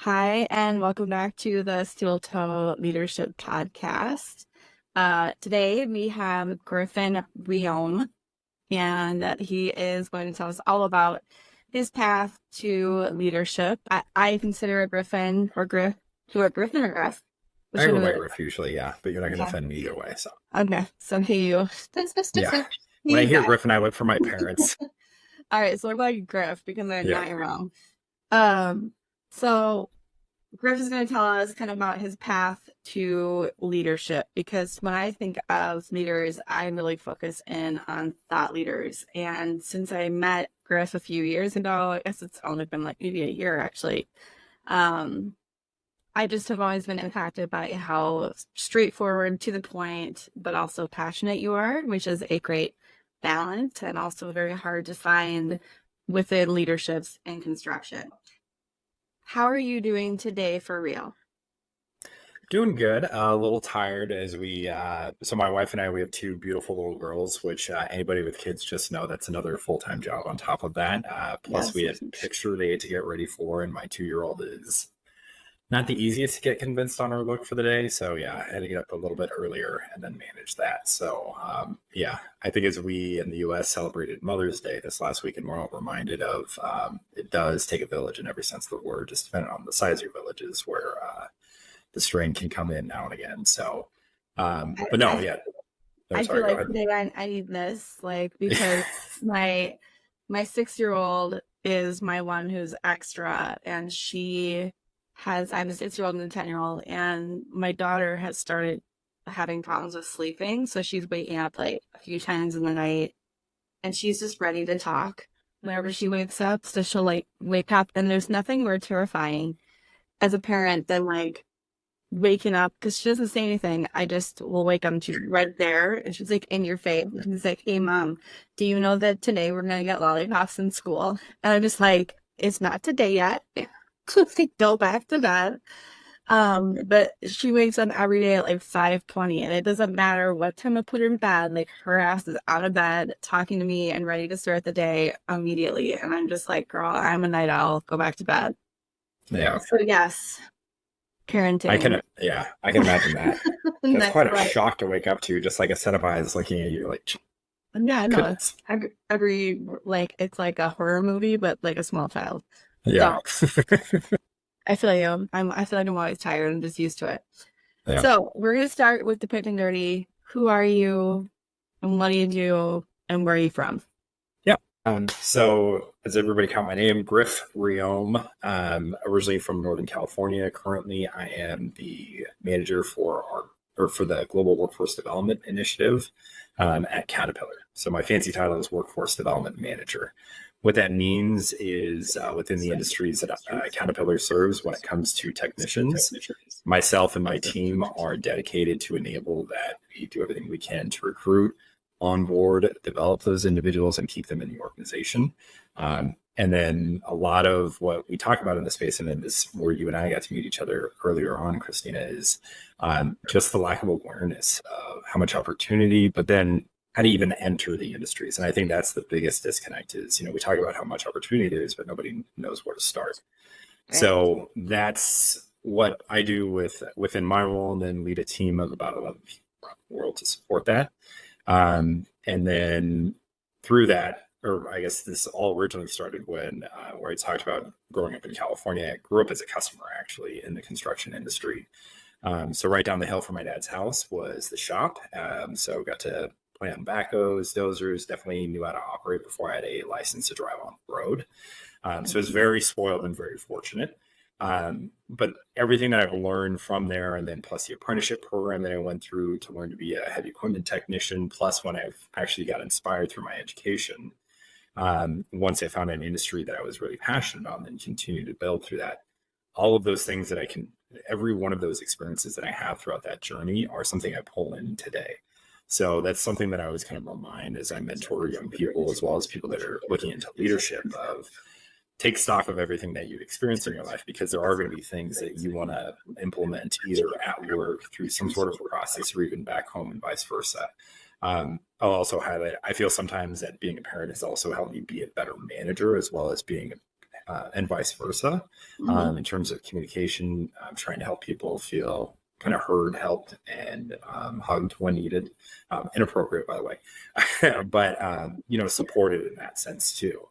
Hi, and welcome back to the Steel Toe Leadership Podcast. Today we have Griffin Reome, and he is going to tell us all about his path to leadership. I consider it Griffin or Griff. Do it Griffin or Griff? Which I one go of by it? Griff usually, yeah, but you're not going to Okay. offend me either way. So, Okay. So hey you. yeah. When I You hear guys. Griffin, I look for my parents. All right. So we're going Griff because they're Yeah. not wrong. Um. So Griff is going to tell us kind of about his path to leadership because when I think of leaders, I really focus in on thought leaders. And since I met Griff a few years ago, I guess it's only been like maybe a year actually. Um, I just have always been impacted by how straightforward, to the point, but also passionate you are, which is a great balance and also very hard to find within leaderships and construction. How are you doing today for real? Doing good. A little tired as so my wife and I, we have two beautiful little girls, which anybody with kids just know that's another full-time job on top of that. Plus, Yes. we had picture day to get ready for, and my 2-year-old is not the easiest to get convinced on her look for the day. So yeah, I had to get up a little bit earlier and then manage that. So yeah, I think as we in the U.S. celebrated Mother's Day this last weekend, we're all reminded of it does take a village in every sense of the word, just depending on the size of your villages where the strain can come in now and again. So, but no, I, yeah. No, I feel sorry, go like ahead. today I need this, like, because my 6-year-old is my one who's extra, and I'm a 6-year-old and a 10-year-old, and my daughter has started having problems with sleeping, so she's waking up like a few times in the night, and she's just ready to talk whenever she wakes up. So she'll like wake up, and there's nothing more terrifying as a parent than like waking up because she doesn't say anything. I just will wake up and she's right there and she's like in your face. And she's like, "Hey mom, do you know that today we're gonna get lollipops in school?" And I'm just like, "It's not today yet." Like, go back to bed. But she wakes up every day at like 5:20, and it doesn't matter what time I put her in bed, like her ass is out of bed talking to me and ready to start the day immediately. And I'm just like, girl, I'm a night owl, go back to bed. Yeah, So yes, parenting. I can imagine that. That's That's quite a right. shock to wake up to, just like a set of eyes looking at you, like Yeah, no, it's goodness. every like it's like a horror movie, but like a small child. Yeah. So I feel you. I feel like I'm always tired and just used to it. Yeah. So we're gonna start with the quick and dirty. Who are you, and what do you do, and where are you from? Yeah. So, as everybody count my name, Griff Reome. Originally from Northern California. Currently, I am the manager for the Global Workforce Development Initiative at Caterpillar. So, my fancy title is Workforce Development Manager. What that means is within the industries that Caterpillar serves, when it comes to technicians, myself and my team are dedicated to enable that. We do everything we can to recruit, onboard, develop those individuals, and keep them in the organization. And then a lot of what we talk about in the space, and then this where you and I got to meet each other earlier on, Christina, is just the lack of awareness of how much opportunity, but then how to even enter the industries. And I think that's the biggest disconnect is, we talk about how much opportunity there is, but nobody knows where to start. Right. So that's what I do within my role, and then lead a team of about 11 people around the world to support that. And then through that, or I guess this all originally started when where I talked about growing up in California. I grew up as a customer actually in the construction industry. So right down the hill from my dad's house was the shop. So got to play on backhoes, dozers. Definitely knew how to operate before I had a license to drive on the road. So I was very spoiled and very fortunate. But everything that I've learned from there, and then plus the apprenticeship program that I went through to learn to be a heavy equipment technician, plus when I've actually got inspired through my education, once I found an industry that I was really passionate on, and continue to build through that. All of those things that every one of those experiences that I have throughout that journey are something I pull in today. So that's something that I always kind of remind as I mentor young people, as well as people that are looking into leadership, of take stock of everything that you experience in your life, because there are going to be things that you want to implement either at work through some sort of process, or even back home, and vice versa. I'll also highlight, I feel sometimes that being a parent has also helped me be a better manager, as well as being and vice versa. Mhm. In terms of communication, I'm trying to help people feel kind of heard, helped, and hugged when needed. Inappropriate, by the way, but supported in that sense too.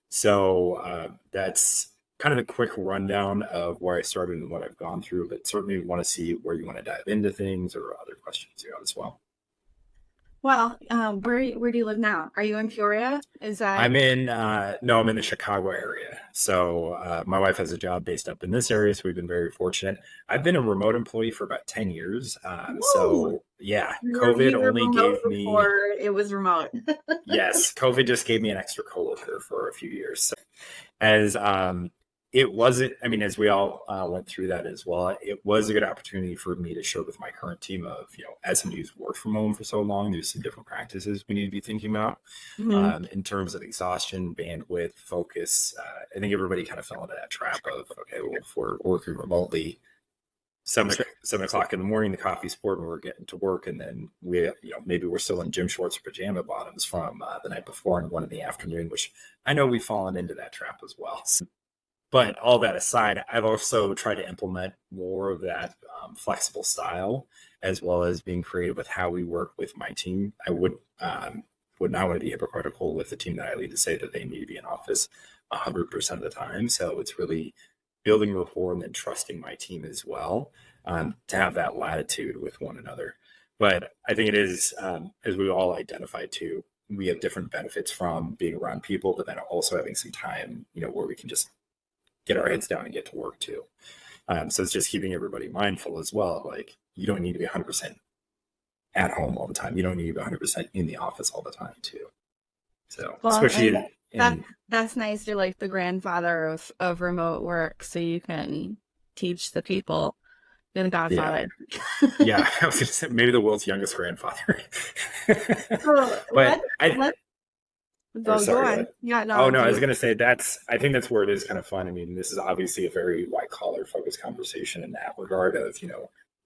So that's kind of a quick rundown of where I started and what I've gone through. But certainly want to see where you want to dive into things or other questions you have as well. Well, where do you live now? Are you in Peoria? Is that I'm in no, I'm in the Chicago area. So my wife has a job based up in this area, so we've been very fortunate. I've been a remote employee for about 10 years. whoa? So yeah, COVID You were only remote gave me before it was remote. yes, COVID just gave me an extra coworker for a few years. So as it wasn't, I mean, as we all went through that as well, it was a good opportunity for me to show with my current team of, as somebody who's worked from home for so long, there's some different practices we need to be thinking about Mhm. in terms of exhaustion, bandwidth, focus. I think everybody kind of fell into that trap of, okay, well, if we're working remotely, 7 o'clock in the morning, the coffee's poured and we're getting to work. And then maybe we're still in gym shorts or pajama bottoms from the night before and 1 in the afternoon, which I know we've fallen into that trap as well. So, but all that aside, I've also tried to implement more of that flexible style, as well as being creative with how we work with my team. I would not want to be hypocritical with the team that I lead to say that they need to be in office 100% of the time. So it's really building rapport and then trusting my team as well to have that latitude with one another. But I think it is, as we all identified too, we have different benefits from being around people, but then also having some time, where we can just get our heads down and get to work too. So it's just keeping everybody mindful as well. Like you don't need to be 100% at home all the time. You don't need to be 100% in the office all the time too. So Well, especially and that in that's nice. You're like the grandfather of remote work, so you can teach the people. You're the yeah, godfather. yeah, I was going to say maybe the world's youngest grandfather. So But let's or go sorry, go on. ahead. Yeah, Oh no, no, I was you going to say I think that's where it is kind of fun. I mean, this is obviously a very white collar focused conversation in that regard of,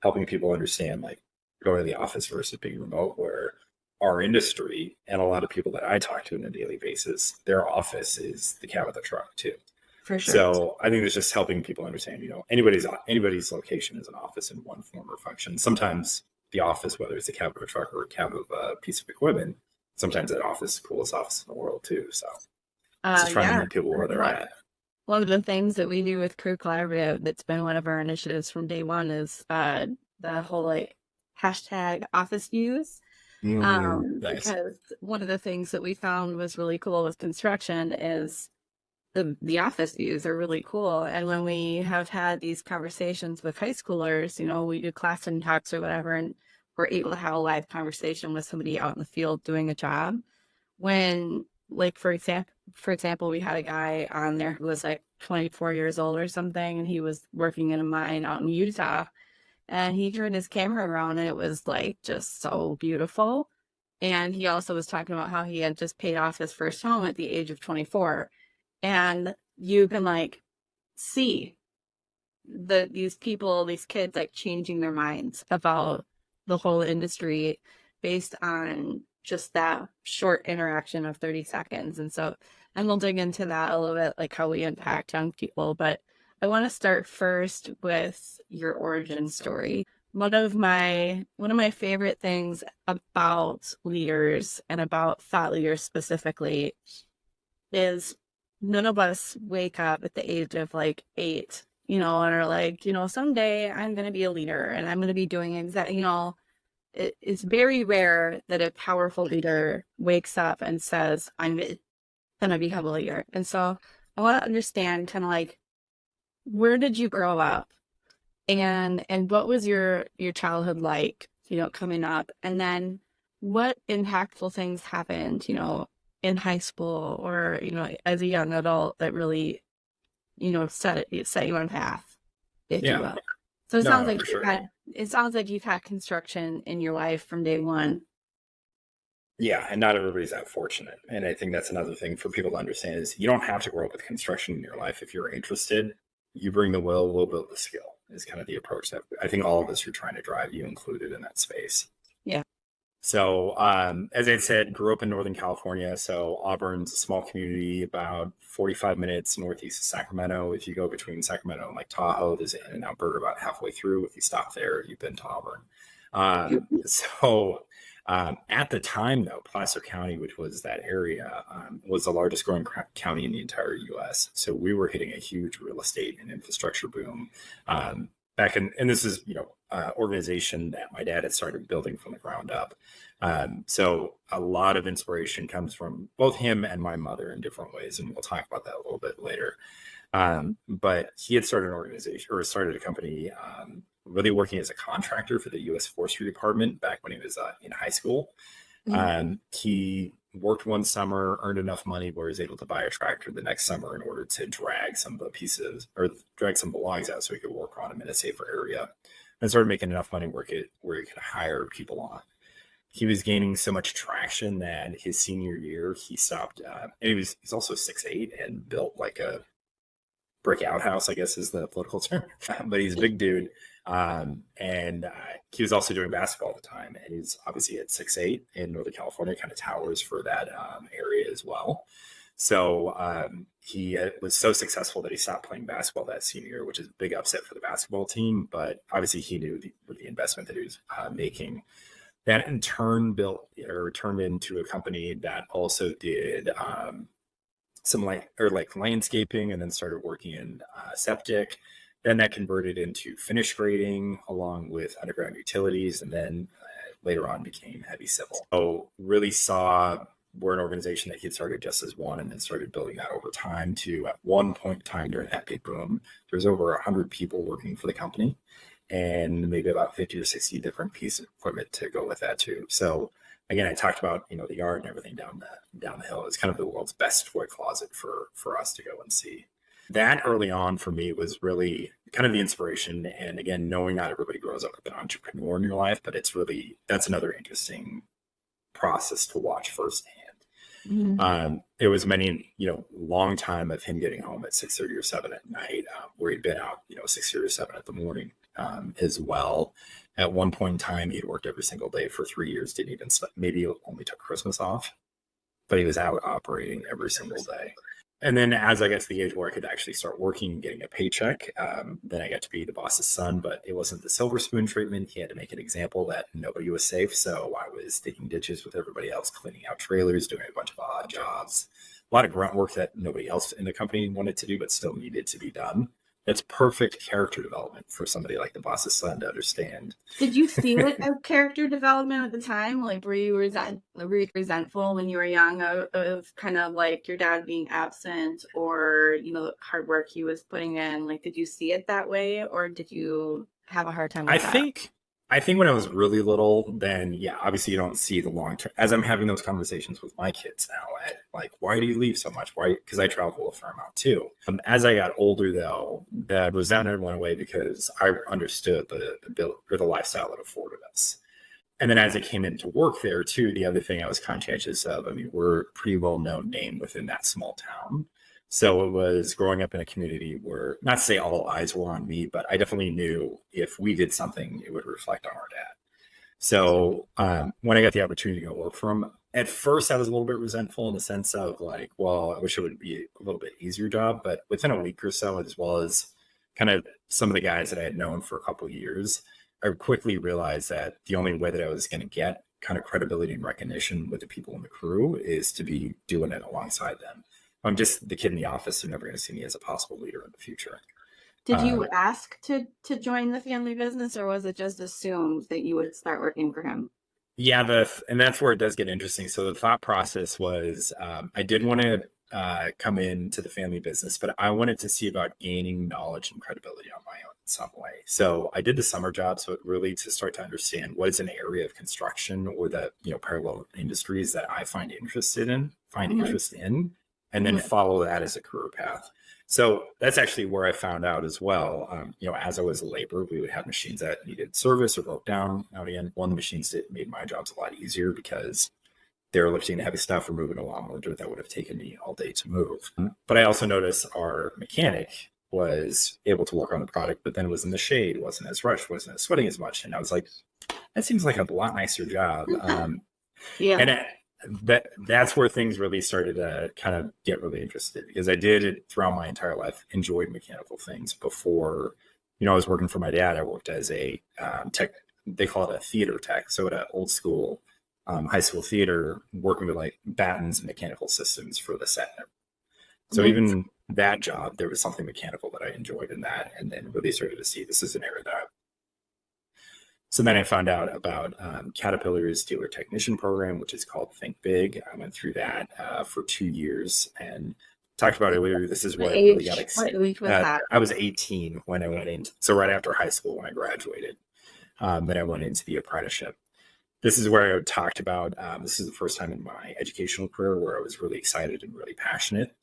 helping people understand like going to the office versus being remote, where our industry and a lot of people that I talk to on a daily basis, their office is the cab of the truck too. for sure. So I think it's just helping people understand, anybody's location is an office in one form or function. Sometimes the office, whether it's a cab of a truck or a cab of a piece of equipment, sometimes that office is the coolest office in the world too. So it's just trying to Yeah. meet people where they're Well, at. one of the things that we do with Crew Collaborative that's been one of our initiatives from day one is the whole like hashtag office use. Nice. Because one of the things that we found was really cool with construction is the office views are really cool. And when we have had these conversations with high schoolers, we do classroom talks or whatever, and we're able to have a live conversation with somebody out in the field doing a job. When, like, for example, we had a guy on there who was like 24 years old or something, and he was working in a mine out in Utah, and he turned his camera around and it was like just so beautiful. And he also was talking about how he had just paid off his first home at the age of 24. And you can like see these people, these kids like changing their minds about the whole industry based on just that short interaction of 30 seconds. And so, and we'll dig into that a little bit, like how we impact young people. But I want to start first with your origin story. One of my favorite things about leaders and about thought leaders specifically is none of us wake up at the age of like 8, and are like, someday I'm going to be a leader and I'm going to be doing it's very rare that a powerful leader wakes up and says, I'm going to become a leader. And so I want to understand kind of like, where did you grow up and what was your childhood like, coming up? And then what impactful things happened, in high school or, as a young adult that really, set you on a path, if you Yeah. will. So it No, sounds no, like for sure. you've had construction in your life from day one. Yeah, and not everybody's that fortunate. And I think that's another thing for people to understand is you don't have to grow up with construction in your life. If you're interested, you bring the will, we'll build the skill is kind of the approach that I think all of us are trying to drive, you included in that space. Yeah. So, as I said, grew up in Northern California. So Auburn's a small community, about 45 minutes northeast of Sacramento. If you go between Sacramento and like Tahoe, there's an In-N-Out Burger about halfway through. If you stop there, you've been to Auburn. At the time, though, Placer County, which was that area, was the largest growing county in the entire U.S. So we were hitting a huge real estate and infrastructure boom. Back in, and this is, organization that my dad had started building from the ground up. So a lot of inspiration comes from both him and my mother in different ways. And we'll talk about that a little bit later. But he had started an organization or started a company, really working as a contractor for the U.S. Forestry Department back when he was in high school. He worked one summer, earned enough money where he was able to buy a tractor the next summer in order to drag some of the pieces or drag some logs out so he could work on them in a safer area, and started making enough money where he could hire people on. He was gaining so much traction that his senior year he stopped. And he's also 6'8" and built like a brick outhouse, I guess is the political term. But he's a big dude. He was also doing basketball at the time, and he's obviously at 6'8" in Northern California, kind of towers for that area as well. So he was so successful that he stopped playing basketball that senior year, which is a big upset for the basketball team. But obviously he knew the investment that he was making. That in turn turned into a company that also did some landscaping, and then started working in septic. Then that converted into finish grading along with underground utilities, and then later on became heavy civil. So really we're an organization that he had started just as one, and then started building that over time to, at one point in time during that big boom, there's over 100 people working for the company, and maybe about 50 or 60 different pieces of equipment to go with that too. So again, I talked about, the yard and everything down the hill. It's kind of the world's best toy closet for us to go and see. That early on for me was really kind of the inspiration. And again, knowing not everybody grows up with an entrepreneur in your life, but that's another interesting process to watch firsthand. It was many, long time of him getting home at 6:30 or 7 at night, where he'd been out, 6:30 or 7 at the morning as well. At one point in time, he'd worked every single day for 3 years, didn't even maybe only took Christmas off, but he was out operating every single day. And then as I got to the age where I could actually start working and getting a paycheck, then I got to be the boss's son, but it wasn't the silver spoon treatment. He had to make an example that nobody was safe. So I was digging ditches with everybody else, cleaning out trailers, doing a bunch of odd jobs, a lot of grunt work that nobody else in the company wanted to do, but still needed to be done. That's perfect character development for somebody like the boss's son to understand. Did you see it as character development at the time? Like, were you resentful when you were young of kind of like your dad being absent, or, the hard work he was putting in? Like, did you see it that way, or did you have a hard time with that? I think when I was really little, then yeah, obviously you don't see the long term. As I'm having those conversations with my kids now, like, why do you leave so much? Why? Because I travel a fair amount too. As I got older, though, that was down and went away because I understood the lifestyle it afforded us. And then as I came into work there too, the other thing I was conscientious of, we're a pretty well known name within that small town. So it was growing up in a community where, not to say all eyes were on me, but I definitely knew if we did something, it would reflect on our dad. So when I got the opportunity to go work for him, at first I was a little bit resentful in the sense of like, well, I wish it would be a little bit easier job. But within a week or so, as well as kind of some of the guys that I had known for a couple of years, I quickly realized that the only way that I was going to get kind of credibility and recognition with the people in the crew is to be doing it alongside them. I'm just the kid in the office. They're never going to see me as a possible leader in the future. Did you ask to join the family business, or was it just assumed that you would start working for him? Yeah, and that's where it does get interesting. So the thought process was I did want to come into the family business, but I wanted to see about gaining knowledge and credibility on my own in some way. So I did the summer job, so it really to start to understand what is an area of construction or the parallel industries that I find interest in, and then follow that as a career path. So that's actually where I found out as well. As I was a laborer, we would have machines that needed service or broke down. Now again, one of the machines that made my jobs a lot easier because they were lifting heavy stuff or moving a lot more dirt that would have taken me all day to move. But I also noticed our mechanic was able to work on the product, but then was in the shade, wasn't as rushed, wasn't as sweating as much. And I was like, that seems like a lot nicer job. Yeah. And that's where things really started to kind of get really interested, because I did throughout my entire life enjoy mechanical things. Before, I was working for my dad. I worked as a tech. They call it a theater tech. So at an old school high school theater, working with like battens and mechanical systems for the set. So Nice. even that job, there was something mechanical that I enjoyed in that, and then really started to see this is an area that. So then I found out about Caterpillar's dealer technician program, which is called Think Big. I went through that for 2 years and talked about it earlier. This is What what really age? got What excited. age was that? I was 18 when I went in. So right after high school, when I graduated, then I went into the apprenticeship. This is where I talked about, this is the first time in my educational career where I was really excited and really passionate.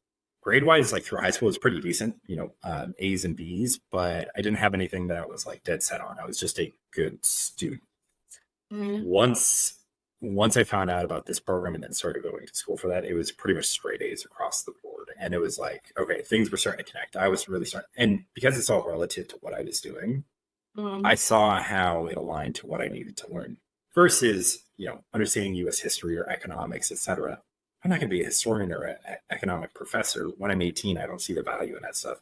Grade-wise, like through high school, it was pretty decent, A's and B's, but I didn't have anything that I was like dead set on. I was just a good student. Mm-hmm. Once I found out about this program and then started going to school for that, it was pretty much straight A's across the board. And it was like, okay, things were starting to connect. I was really starting, and because it's all relative to what I was doing, I saw how it aligned to what I needed to learn versus, understanding U.S. history or economics, etc. I'm not going to be a historian or an economic professor. When I'm 18, I don't see the value in that stuff.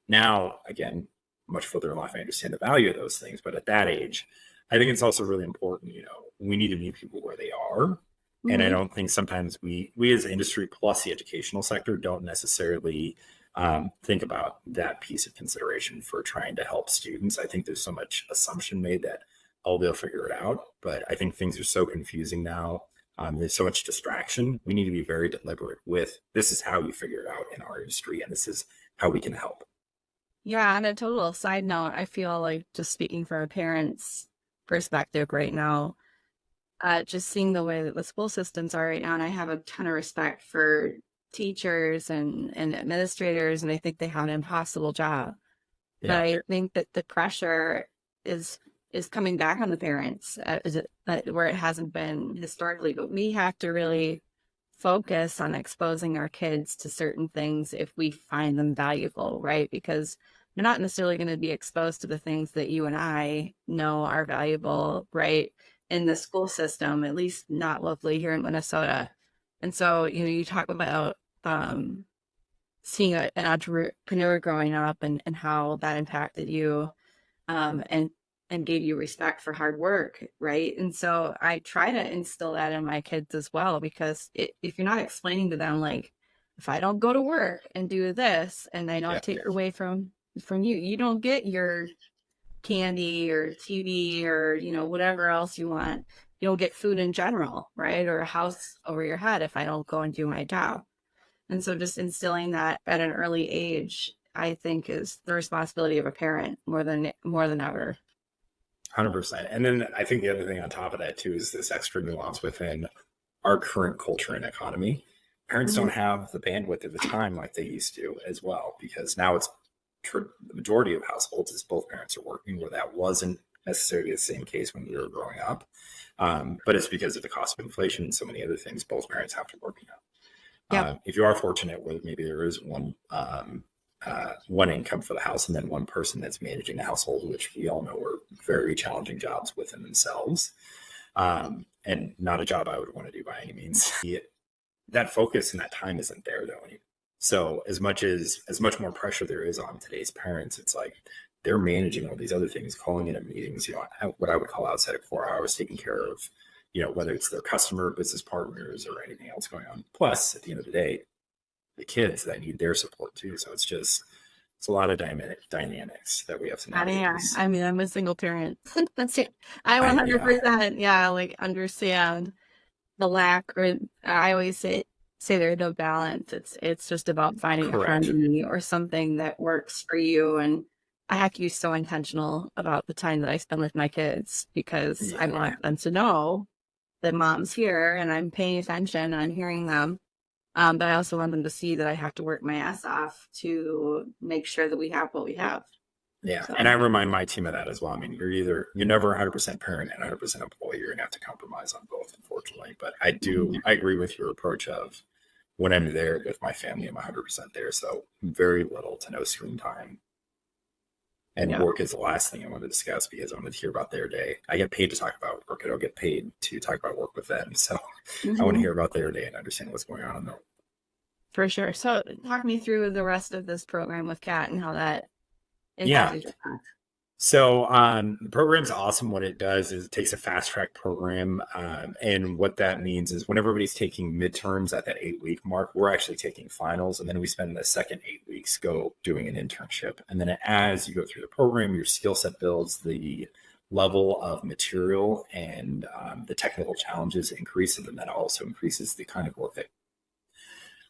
Now, again, much further in life, I understand the value of those things. But at that age, I think it's also really important, we need to meet people where they are. Mm-hmm. And I don't think sometimes we as industry plus the educational sector don't necessarily think about that piece of consideration for trying to help students. I think there's so much assumption made that, they'll figure it out. But I think things are so confusing now. There's so much distraction. We need to be very deliberate with, this is how you figure it out in our industry, and this is how we can help. Yeah, on a total side note, I feel like, just speaking from a parent's perspective right now, just seeing the way that the school systems are right now, and I have a ton of respect for teachers and administrators, and I think they have an impossible job. Yeah. But I think that the pressure is coming back on the parents, where it hasn't been historically. But we have to really focus on exposing our kids to certain things if we find them valuable, right? Because they're not necessarily going to be exposed to the things that you and I know are valuable, right, in the school system, at least not locally here in Minnesota. And so, you talk about seeing an entrepreneur growing up and how that impacted you, and gave you respect for hard work, right? And so I try to instill that in my kids as well, because if you're not explaining to them, like, if I don't go to work and do this and I don't take away from you, you don't get your candy or TV or, whatever else you want. You don't get food in general, right? Or a house over your head if I don't go and do my job. And so just instilling that at an early age, I think, is the responsibility of a parent more than ever. 100%. And then I think the other thing on top of that too is this extra nuance within our current culture and economy. Parents don't have the bandwidth at the time like they used to as well, because now it's the majority of households is both parents are working, where that wasn't necessarily the same case when we were growing up. But it's because of the cost of inflation and so many other things, both parents have to work now. If you are fortunate where maybe there is one income for the house and then one person that's managing the household, which we all know are very challenging jobs within themselves, and not a job I would want to do by any means. That focus and that time isn't there though anymore. So as much more pressure there is on today's parents, it's like they're managing all these other things, calling in meetings, what I would call outside of 4 hours, taking care of, whether it's their customer, business partners, or anything else going on. Plus, at the end of the day, the kids that need their support too. So it's a lot of dynamics that we have to navigate. I mean, I'm a single parent. That's it. I 100% understand the lack, or I always say there's no balance. It's just about finding a harmony or something that works for you. And I have to be so intentional about the time that I spend with my kids, because I want them to know that mom's here and I'm paying attention and I'm hearing them. But I also want them to see that I have to work my ass off to make sure that we have what we have. Yeah. So. And I remind my team of that as well. I mean, you're never 100% parent and 100% employee. You're going to have to compromise on both, unfortunately. But I agree with your approach of, when I'm there with my family, I'm 100% there. So very little to no screen time. And work is the last thing I want to discuss because I want to hear about their day. I get paid to talk about work. I don't get paid to talk about work with them. So I want to hear about their day and understand what's going on in their world. For sure. So talk me through the rest of this program with Kat and how that impacted your path. So the program's awesome. What it does is it takes a fast track program. And what that means is when everybody's taking midterms at that 8-week mark, we're actually taking finals. And then we spend the second 8 weeks doing an internship. And then as you go through the program, your skill set builds, the level of material and the technical challenges increase. And then that also increases the kind of work that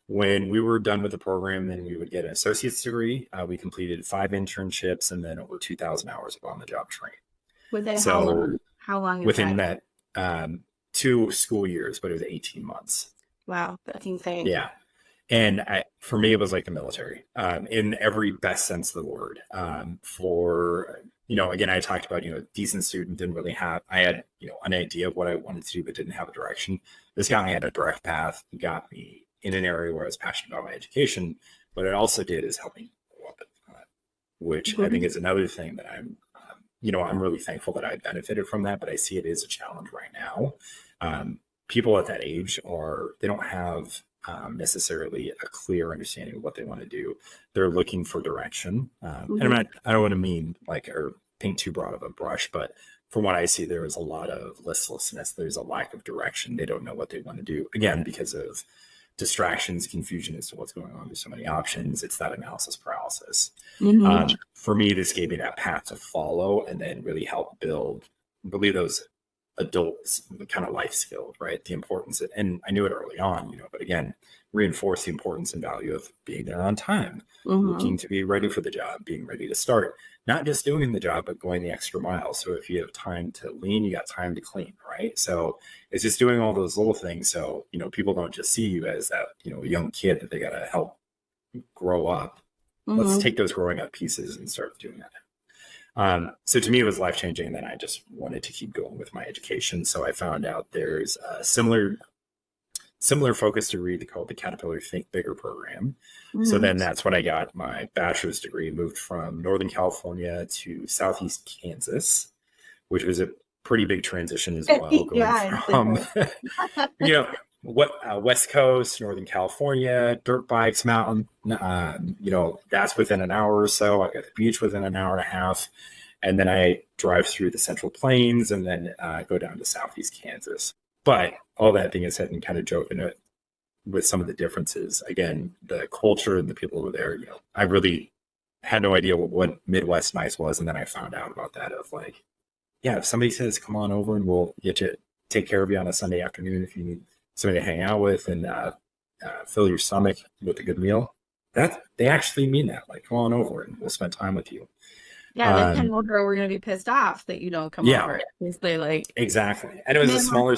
when we were done with the program, then we would get an associate's degree. We completed 5 internships and then over 2,000 hours of on-the-job training. Within how long? Within that 2 school years, but it was 18 months. Wow, that's insane. Yeah. And for me, it was like the military in every best sense of the word. Again, I talked about, decent student, didn't really have, I had, an idea of what I wanted to do, but didn't have a direction. This guy had a direct path, got me in an area where I was passionate about my education. What it also did is help me grow up, which I think is another thing that I'm really thankful that I benefited from that, but I see it as a challenge right now. People at that age they don't have necessarily a clear understanding of what they want to do. They're looking for direction. And I don't want to mean or paint too broad of a brush, but from what I see, there is a lot of listlessness. There's a lack of direction. They don't know what they want to do, again, because of distractions, confusion as to what's going on. There's so many options. It's that analysis paralysis. For me, this gave me that path to follow and then really help build those adults kind of life skills, right? The importance, and I knew it early on, but again, reinforce the importance and value of being there on time, looking to be ready for the job, being ready to start, not just doing the job, but going the extra mile. So if you have time to lean, you got time to clean, right? So it's just doing all those little things. So, people don't just see you as that, young kid that they got to help grow up. Let's take those growing up pieces and start doing that. So to me, it was life-changing. And then I just wanted to keep going with my education. So I found out there's a similar focus degree called the Caterpillar Think Bigger program. So then that's when I got my bachelor's degree, moved from Northern California to Southeast Kansas, which was a pretty big transition as well. Going from, West Coast, Northern California, dirt bikes, mountain, that's within an hour or so. I got the beach within an hour and a half. And then I drive through the Central Plains and then go down to Southeast Kansas. But all that being said, and kind of joking it with some of the differences, again, the culture and the people over there, I really had no idea what Midwest nice was. And then I found out about that of if somebody says, come on over and we'll get you, take care of you on a Sunday afternoon if you need somebody to hang out with and fill your stomach with a good meal, that they actually mean that. Come on over and we'll spend time with you. Yeah, they come over, we're going to be pissed off that you don't come over. Basically, exactly. And it was a smaller...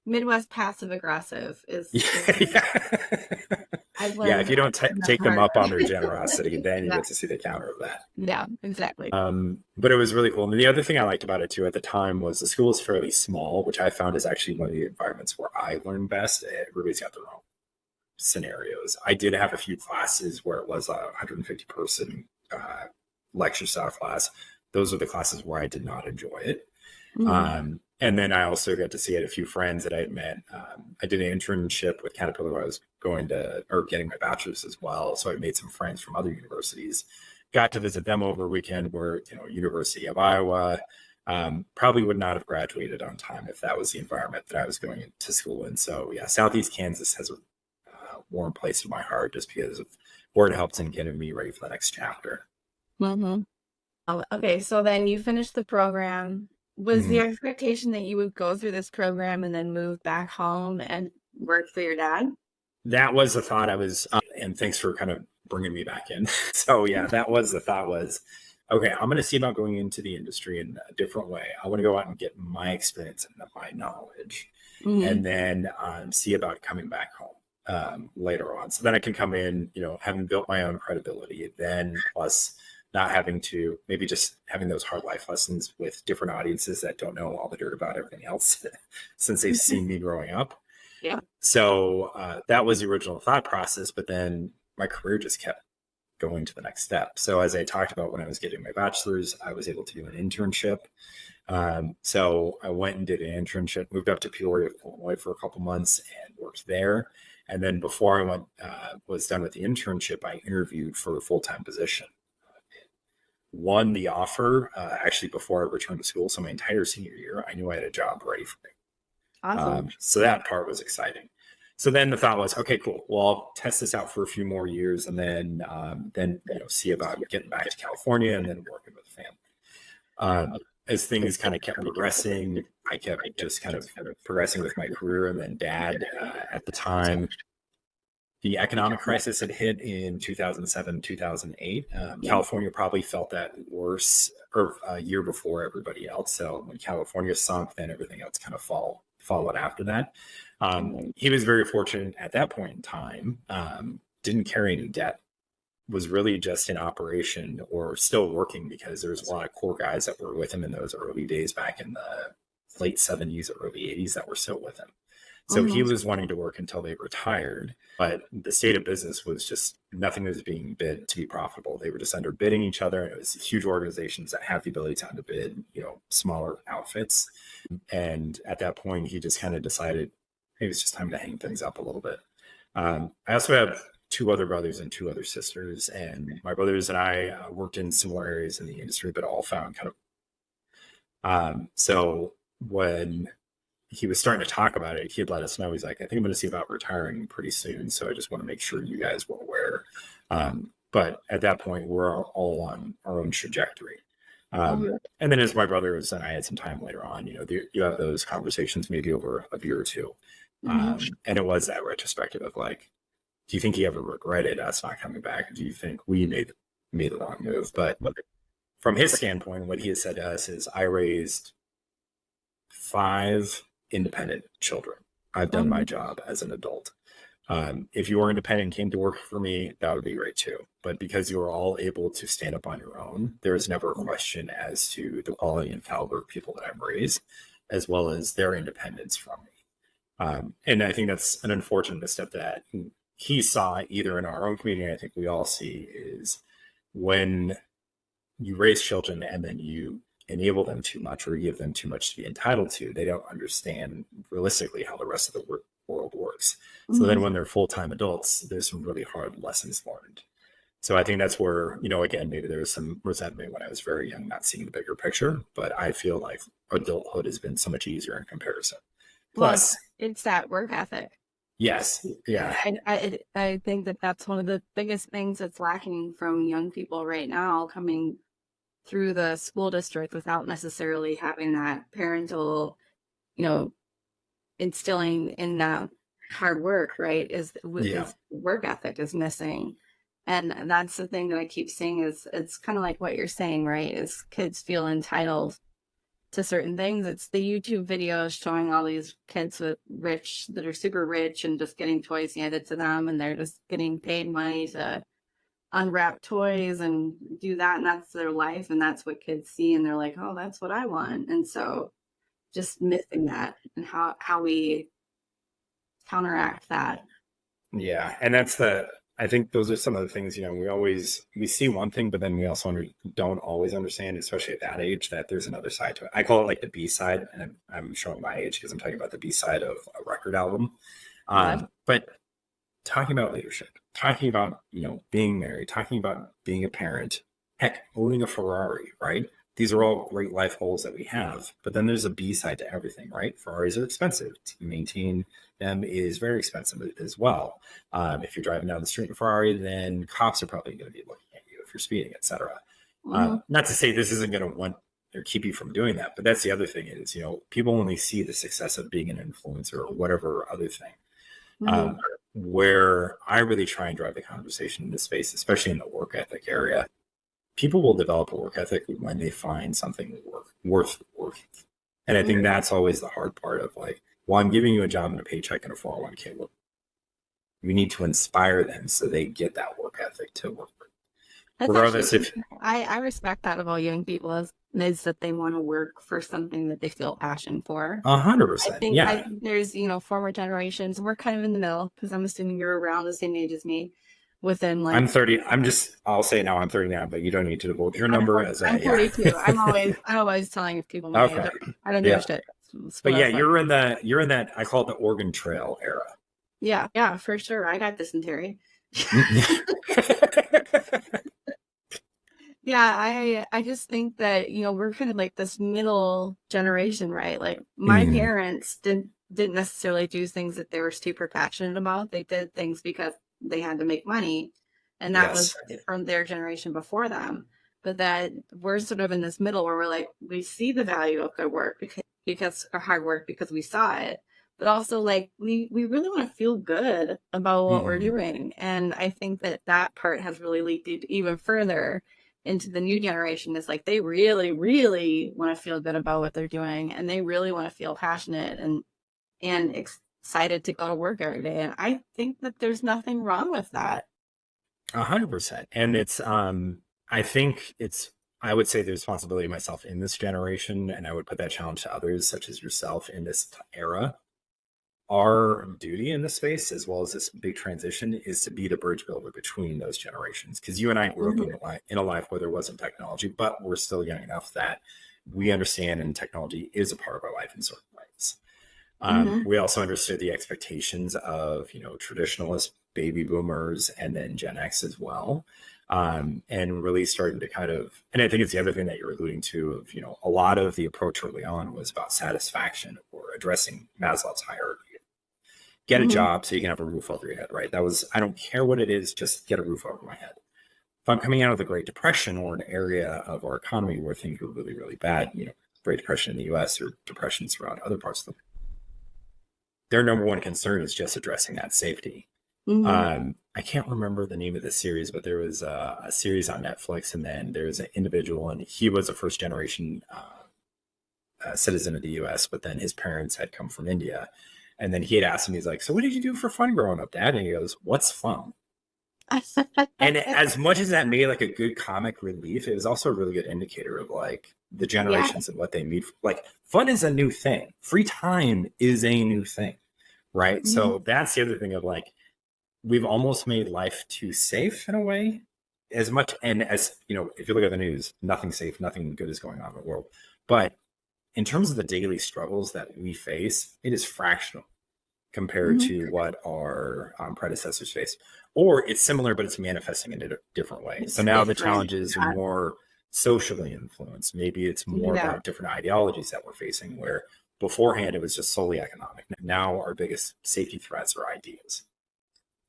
Midwest passive aggressive is if you don't take them up on their generosity, then you get to see the counter of that. Yeah, exactly. But it was really cool. And the other thing I liked about it too at the time was the school is fairly small, which I found is actually one of the environments where I learn best. Everybody's got their own scenarios. I did have a few classes where it was a 150 person lecture style class. Those are the classes where I did not enjoy it. And then I also got to see a few friends that I had met. I did an internship with Caterpillar where I was getting my bachelor's as well. So I made some friends from other universities. Got to visit them over a weekend where, University of Iowa, probably would not have graduated on time if that was the environment that I was going to school in. So yeah, Southeast Kansas has a warm place in my heart just because of where it helps in getting me ready for the next chapter. Okay, so then you finished the program. Was the expectation that you would go through this program and then move back home and work for your dad? That was the thought. I was, and thanks for kind of bringing me back in. So yeah, that was the thought was, okay, I'm going to see about going into the industry in a different way. I want to go out and get my experience and my knowledge and then see about coming back home later on. So then I can come in, having built my own credibility, then plus not having to maybe just having those hard life lessons with different audiences that don't know all the dirt about everything else since they've seen me growing up. Yeah. So that was the original thought process, but then my career just kept going to the next step. So as I talked about when I was getting my bachelor's, I was able to do an internship. So I went and did an internship, moved up to Peoria, Illinois for a couple months and worked there. And then before I was done with the internship, I interviewed for a full-time position. Won the offer actually before I returned to school. So my entire senior year, I knew I had a job ready for me. Awesome. So that part was exciting. So then the thought was, okay, cool. Well, I'll test this out for a few more years, and then see about getting back to California and then working with the family. As things kind of kept progressing, I kept just kind of progressing with my career, and then Dad at the time. The economic crisis had hit in 2007, 2008. California probably felt that worse or a year before everybody else. So when California sunk, then everything else kind of followed after that. He was very fortunate at that point in time. Didn't carry any debt. Was really just in operation or still working because there was a lot of core guys that were with him in those early days back in the late 70s, early 80s that were still with him. So he was wanting to work until they retired, but the state of business was just nothing was being bid to be profitable. They were just underbidding each other. And it was huge organizations that have the ability to underbid, smaller outfits. And at that point, he just kind of decided, hey, it was just time to hang things up a little bit. I also have 2 other brothers and 2 other sisters, and my brothers and I worked in similar areas in the industry, but all found kind of. So when he was starting to talk about it, he had let us know. He's like, I think I'm going to see about retiring pretty soon. So I just want to make sure you guys were aware. But at that point, we're all on our own trajectory. And then as my brothers and I had some time later on, you have those conversations maybe over a beer or two. And it was that retrospective of like, do you think he ever regretted us not coming back? Do you think we made the wrong move? But from his standpoint, what he has said to us is, I raised 5 independent children. I've done my job as an adult. If you were independent and came to work for me, that would be great too. But because you were all able to stand up on your own, there is never a question as to the quality and caliber of people that I've raised, as well as their independence from me. And I think that's an unfortunate step that he saw either in our own community, and I think we all see, is when you raise children and then you enable them too much or give them too much to be entitled to, they don't understand realistically how the rest of the world works. So then when they're full-time adults, there's some really hard lessons learned. So I think that's where, again, maybe there was some resentment when I was very young, not seeing the bigger picture, but I feel like adulthood has been so much easier in comparison. Plus, it's that work ethic. Yes. Yeah. I think that's one of the biggest things that's lacking from young people right now coming through the school district without necessarily having that parental, instilling in that hard work, right? Is work ethic is missing. And that's the thing that I keep seeing is it's kind of like what you're saying, right? Is kids feel entitled to certain things. It's the YouTube videos showing all these kids that are super rich and just getting toys handed to them, and they're just getting paid money to unwrap toys and do that, and that's their life, and that's what kids see, and they're like, oh, that's what I want. And so just missing that and how we counteract that. Yeah. And I think those are some of the things, we see one thing, but then we also don't always understand, especially at that age, that there's another side to it. I call it like the B side, and I'm showing my age because I'm talking about the B side of a record album. But talking about leadership, talking about, being married, talking about being a parent, heck, owning a Ferrari, right? These are all great life goals that we have, but then there's a B side to everything, right? Ferraris are expensive. To maintain them is very expensive as well. If you're driving down the street in a Ferrari, then cops are probably going to be looking at you if you're speeding, etc. Not to say this isn't going to want or keep you from doing that, but that's the other thing is, people only see the success of being an influencer or whatever other thing. Where I really try and drive the conversation in this space, especially in the work ethic area, people will develop a work ethic when they find something worth working. And I think that's always the hard part of like, well, I'm giving you a job and a paycheck and a 401k. Well, we need to inspire them so they get that work ethic to work. Regardless I respect that of all young people is that they want to work for something that they feel passion for. 100%. I think there's, former generations, we're kind of in the middle because I'm assuming you're around the same age as me. within like I'm 30. I'll say now I'm 39, but you don't need to divulge your number as I'm yeah. 42. I'm always telling people my age. Okay. I don't give a Yeah. shit. That's But what I yeah, was like. you're in that, I call it the Oregon Trail era. Yeah, yeah, for sure. I got dysentery. Yeah, I just think that, we're kind of like this middle generation, right? Like my Mhm. parents didn't necessarily do things that they were super passionate about. They did things because they had to make money, and that was Yes. from their generation before them. But that we're sort of in this middle where we're like, we see the value of good work because or hard work because we saw it, but also like we really want to feel good about what we're Mhm. doing. And I think that that part has really leaked even further into the new generation. Is like they really, really want to feel good about what they're doing, and they really want to feel passionate and excited to go to work every day. And I think that there's nothing wrong with that. 100%. And I think I would say the responsibility of myself in this generation, and I would put that challenge to others, such as yourself in this era. Our duty in this space, as well as this big transition, is to be the bridge builder between those generations. Because you and I grew up in a life where there wasn't technology, but we're still young enough that we understand and technology is a part of our life in certain ways. Mm-hmm. We also understood the expectations of, traditionalist baby boomers and then Gen X as well. And really starting to and I think it's the other thing that you're alluding to of, a lot of the approach early on was about satisfaction or addressing Maslow's hierarchy. Get a Mm-hmm. job so you can have a roof over your head, right? That was, I don't care what it is, just get a roof over my head. If I'm coming out of the Great Depression or an area of our economy where things were really, really bad, Great Depression in the US or depressions around other parts of the world, their number one concern is just addressing that safety. Mm-hmm. I can't remember the name of the series, but there was a series on Netflix, and then there's an individual, and he was a first generation citizen of the US, but then his parents had come from India. And then he had asked him, he's like, "So what did you do for fun growing up, Dad?" And he goes, "What's fun?" And as much as that made like a good comic relief, it was also a really good indicator of like the Yeah. generations and what they need. Like fun is a new thing. Free time is a new thing, right? Mm-hmm. So that's the other thing of like, we've almost made life too safe in a way. As much, and as if you look at the news, nothing safe, nothing good is going on in the world. But in terms of the daily struggles that we face, it is fractional compared Mm-hmm. to what our predecessors faced. Or it's similar, but it's manifesting in a different way. So It's now the different. challenges are Yeah. more socially influenced. Maybe it's more Yeah. about different ideologies that we're facing, where beforehand it was just solely economic. Now our biggest safety threats are ideas.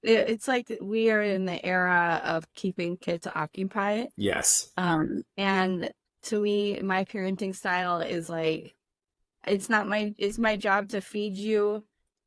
It's like we are in the era of keeping kids occupied. Yes. And to me, my parenting style is like, it's my job to feed you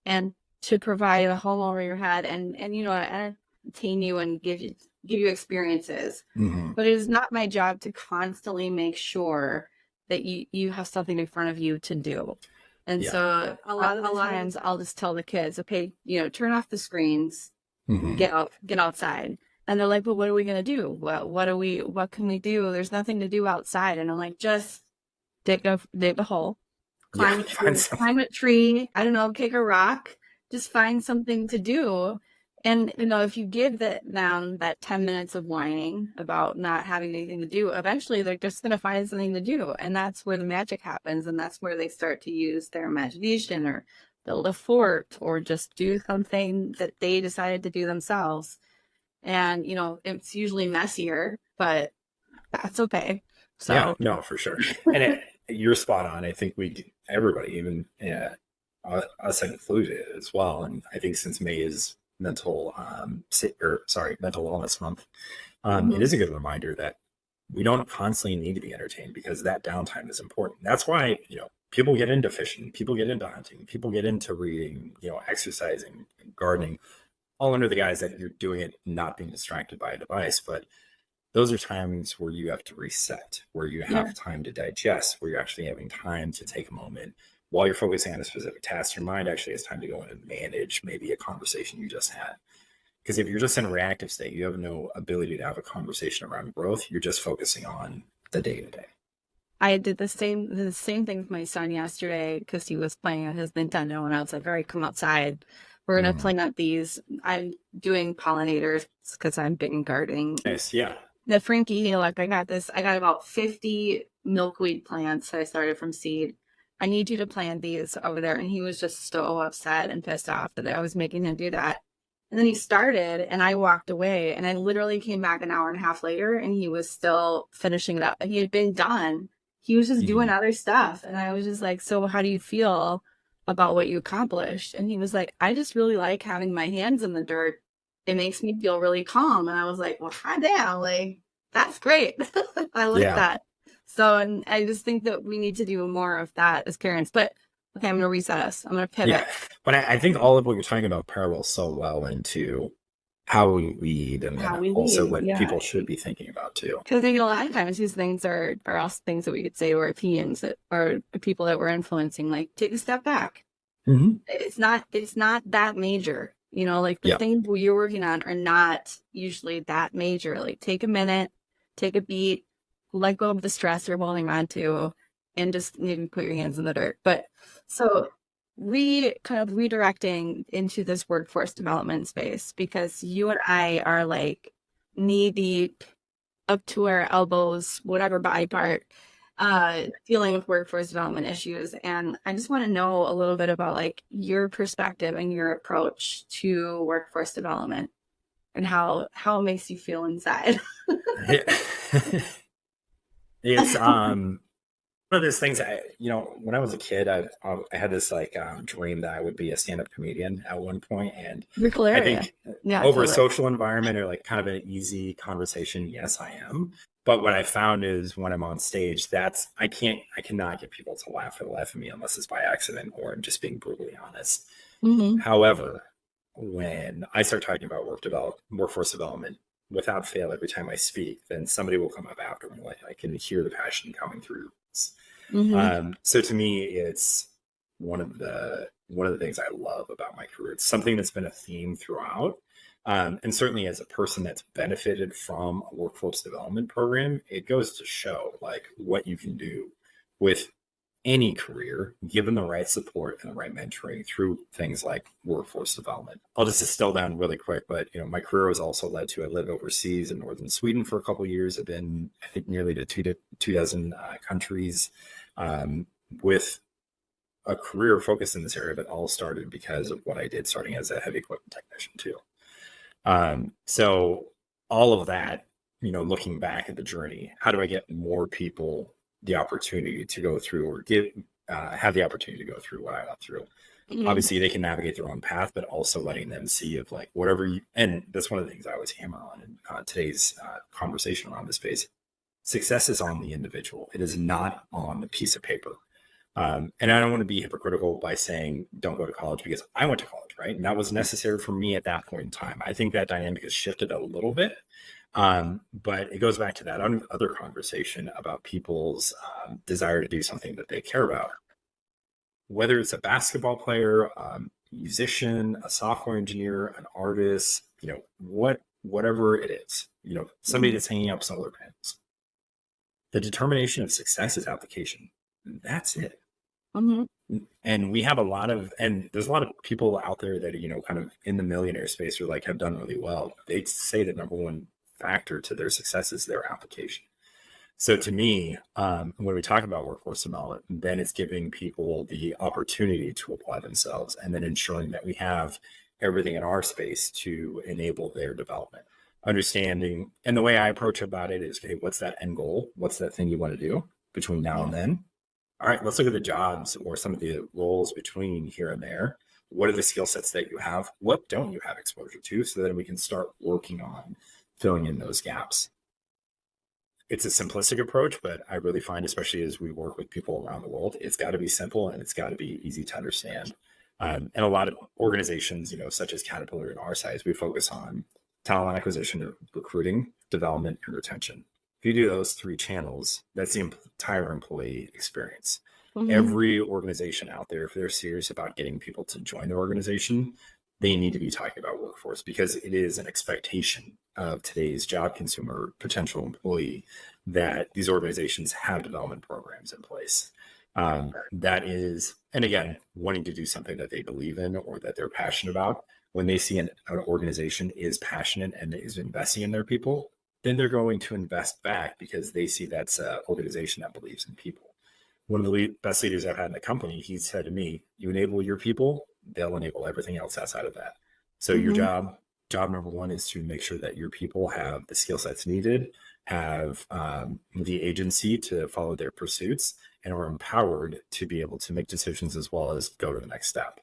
and to provide a home over your head and entertain you and give you experiences. Mm-hmm. But it is not my job to constantly make sure that you have something in front of you to do. And Yeah. so a lot of the times I'll just tell the kids, okay, turn off the screens, Mm-hmm. get outside. And they're like, but what are we gonna do? What can we do? There's nothing to do outside. And I'm like, just dig a hole, Yeah. climb a tree, I don't know, kick a rock, just find something to do. And if you give them that 10 minutes of whining about not having anything to do, eventually they're just going to find something to do. And that's where the magic happens. And that's where they start to use their imagination or build a fort or just do something that they decided to do themselves. And, it's usually messier, but that's okay. Yeah, So, no, for sure. And you're spot on. I think everybody, even us included as well. And I think since May is mental wellness month, it is a good reminder that we don't constantly need to be entertained because that downtime is important. That's why, people get into fishing, people get into hunting, people get into reading, exercising, gardening, all under the guise that you're doing it not being distracted by a device. But those are times where you have to reset, where you have time to digest, where you're actually having time to take a moment while you're focusing on a specific task. Your mind actually has time to go in and manage maybe a conversation you just had. Because if you're just in a reactive state, you have no ability to have a conversation around growth. You're just focusing on the day to day. I did the same thing with my son yesterday because he was playing on his Nintendo, and I was like, "All right, come outside." We're going to plant these. I'm doing pollinators because I'm big in gardening. Nice. Yeah. The Frankie, like I got about 50 milkweed plants that I started from seed. I need you to plant these over there. And he was just so upset and pissed off that I was making him do that. And then he started and I walked away and I literally came back an hour and a half later and he was still finishing it up. He had been done. He was just doing other stuff. And I was just like, so how do you feel about what you accomplished? And he was like, I just really like having my hands in the dirt. It makes me feel really calm. And I was like, well, hot damn, like, that's great. I like that. So, and I just think that we need to do more of that as parents. But okay, I'm going to reset us. I'm going to pivot. Yeah. But I think all of what you're talking about parallels so well into how we lead and also what people should be thinking about too. Because a lot of times these things are also things that we could say to our opinions that are people that we're influencing, like take a step back. It's not that major. You know, like the things you're working on are not usually that major. Like take a minute, take a beat, let go of the stress you're holding on to, and just maybe put your hands in the dirt. But so redirecting into this workforce development space, because you and I are like knee deep up to our elbows, whatever body part, dealing with workforce development issues. And I just want to know a little bit about like your perspective and your approach to workforce development and how it makes you feel inside. It's one of those things. When I was a kid, I had this like dream that I would be a stand-up comedian at one point, and I think over a social environment or like kind of an easy conversation, yes, I am. But what I found is when I'm on stage, I cannot get people to laugh for the life of me unless it's by accident or I'm just being brutally honest. However, when I start talking about workforce development, without fail, every time I speak, then somebody will come up after me. Like I can hear the passion coming through. So to me, it's one of the things I love about my career. It's something that's been a theme throughout. And certainly as a person that's benefited from a workforce development program, it goes to show like what you can do with any career, given the right support and the right mentoring through things like workforce development. I'll just distill down really quick, but my career was also led to, I lived overseas in northern Sweden for a couple of years. I've been, I think, nearly to 2,000 countries with a career focused in this area, but all started because of what I did starting as a heavy equipment technician too. So all of that, looking back at the journey, how do I get more people the opportunity to go through or have the opportunity to go through what I went through? Obviously they can navigate their own path, but also letting them see of like and that's one of the things I always hammer on in today's conversation around this space. Success is on the individual. It is not on the piece of paper. And I don't want to be hypocritical by saying don't go to college, because I went to college, right? And that was necessary for me at that point in time. I think that dynamic has shifted a little bit. But it goes back to that other conversation about people's desire to do something that they care about. Whether it's a basketball player, musician, a software engineer, an artist, whatever it is, somebody that's hanging up solar panels. The determination of success is application. That's it. And we have there's a lot of people out there that are, kind of in the millionaire space or like have done really well. They say the number one factor to their success is their application. So to me, when we talk about workforce development, then it's giving people the opportunity to apply themselves and then ensuring that we have everything in our space to enable their development. Understanding, and the way I approach about it is, okay, what's that end goal? What's that thing you want to do between now and then? All right, let's look at the jobs or some of the roles between here and there. What are the skill sets that you have? What don't you have exposure to? So that we can start working on filling in those gaps. It's a simplistic approach, but I really find, especially as we work with people around the world, it's got to be simple and it's got to be easy to understand. And a lot of organizations, such as Caterpillar in our size, we focus on talent acquisition, recruiting, development, and retention. If you do those three channels, that's the entire employee experience. Every organization out there, if they're serious about getting people to join their organization, they need to be talking about workforce, because it is an expectation of today's job consumer, potential employee, that these organizations have development programs in place. That is, and again, wanting to do something that they believe in or that they're passionate about. When they see an organization is passionate and is investing in their people, then they're going to invest back because they see that's an organization that believes in people. One of the best leaders I've had in the company, he said to me, you enable your people, they'll enable everything else outside of that. So your job number one is to make sure that your people have the skill sets needed, have the agency to follow their pursuits, and are empowered to be able to make decisions as well as go to the next step.